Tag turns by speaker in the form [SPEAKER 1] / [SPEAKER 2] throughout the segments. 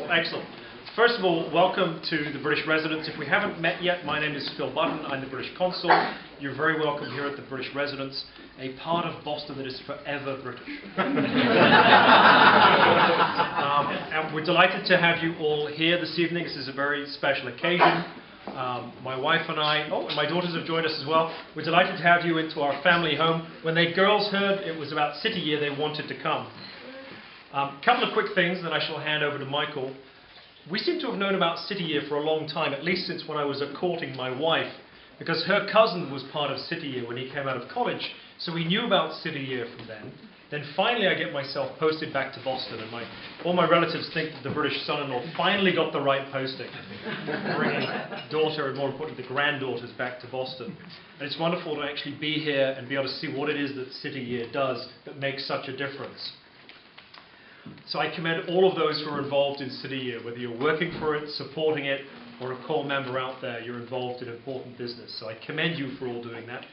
[SPEAKER 1] Excellent. First of all, welcome to the British residence. If we haven't met yet, my name is Phil Budden. I'm the British Consul. You're very welcome here at the British residence, a part of Boston that is forever British. And we're delighted to have you all here this evening. This is a very special occasion. My wife and I, and my daughters have joined us as well. We're delighted to have you into our family home. When the girls heard it was about City Year, they wanted to come. A couple of quick things, then I shall hand over to Michael. We seem to have known about City Year for a long time, at least since when I was courting my wife, because her cousin was part of City Year when he came out of college, so we knew about City Year from then. Then finally I get myself posted back to Boston, and all my relatives think that the British son-in-law finally got the right posting, bringing daughter and more importantly the granddaughters back to Boston. And it's wonderful to actually be here and be able to see what it is that City Year does that makes such a difference. So I commend all of those who are involved in City Year, whether you're working for it, supporting it, or a core member out there, you're involved in important business. So I commend you for all doing that.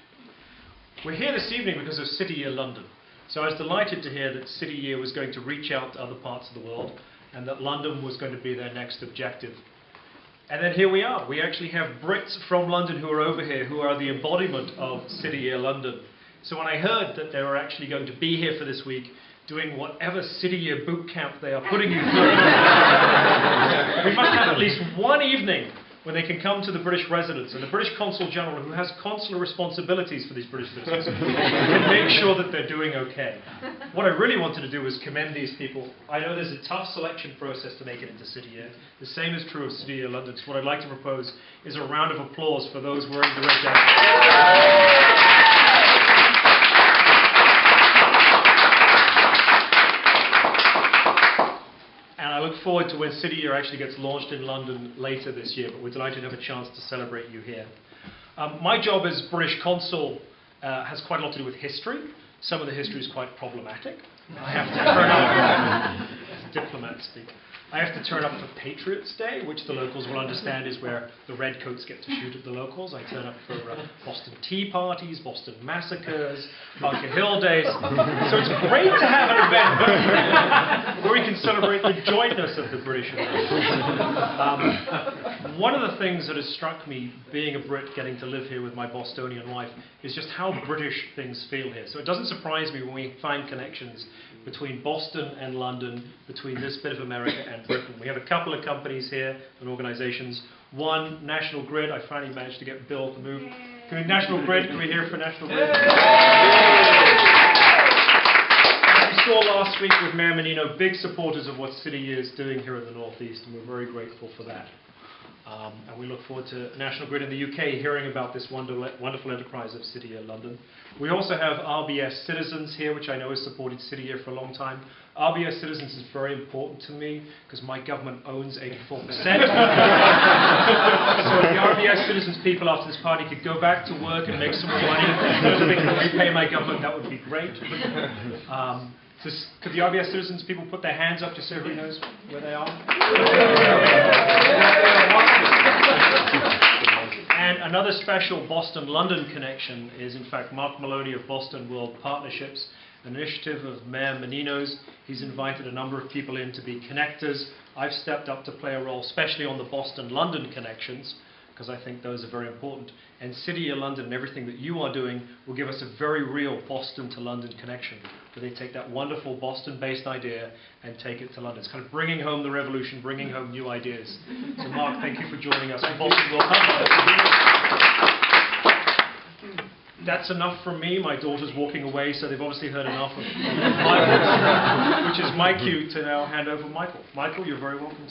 [SPEAKER 1] We're here this evening because of City Year London. So I was delighted to hear that City Year was going to reach out to other parts of the world and that London was going to be their next objective. And then here we are. We actually have Brits from London who are over here who are the embodiment of City Year London. So when I heard that they were actually going to be here for this week, doing whatever City Year boot camp they are putting you through, we must have at least one evening when they can come to the British residence, and the British Consul General, who has consular responsibilities for these British citizens, can make sure that they're doing okay. What I really wanted to do was commend these people. I know there's a tough selection process to make it into City Year. The same is true of City Year London. So what I'd like to propose is a round of applause for those wearing the red jacket. I look forward to when City Year actually gets launched in London later this year, but we're delighted to have a chance to celebrate you here. My job as British Consul has quite a lot to do with history. Some of the history is quite problematic. I have to turn up, as diplomats speak, I have to turn up for Patriots Day, which the locals will understand is where the redcoats get to shoot at the locals. I turn up for Boston Tea Parties, Boston Massacres, Bunker Hill Days. So it's great to have an event where we can celebrate the jointness of the British. One of the things that has struck me, being a Brit, getting to live here with my Bostonian wife, is just how British things feel here. So it doesn't surprise me when we find connections between Boston and London, between this bit of America and Britain. We have a couple of companies here and organizations. One, National Grid. I finally managed to get Bill to move. National Grid, can we hear for National Grid? As we saw last week with Mayor Menino, big supporters of what City Year is doing here in the Northeast, and we're very grateful for that. And we look forward to National Grid in the UK hearing about this wonderful enterprise of City Year London. We also have RBS Citizens here, which I know has supported City Year for a long time. RBS Citizens is very important to me because my government owns 84%. So if the RBS Citizens people after this party could go back to work and make some more money so they can repay my government, that would be great. Could the RBS Citizens people put their hands up just so everybody knows where they are? And another special Boston-London connection is, in fact, Mark Maloney of Boston World Partnerships, an initiative of Mayor Menino's. He's invited a number of people in to be connectors. I've stepped up to play a role, especially on the Boston-London connections, because I think those are very important. And City Year London and everything that you are doing will give us a very real Boston to London connection, where they take that wonderful Boston-based idea and take it to London. It's kind of bringing home the revolution, bringing home new ideas. So Mark, thank you for joining us from Boston World Partnerships. That's enough from me. My daughter's walking away, so they've obviously heard enough of my voice, which is my cue to now hand over Michael. Michael, you're very welcome to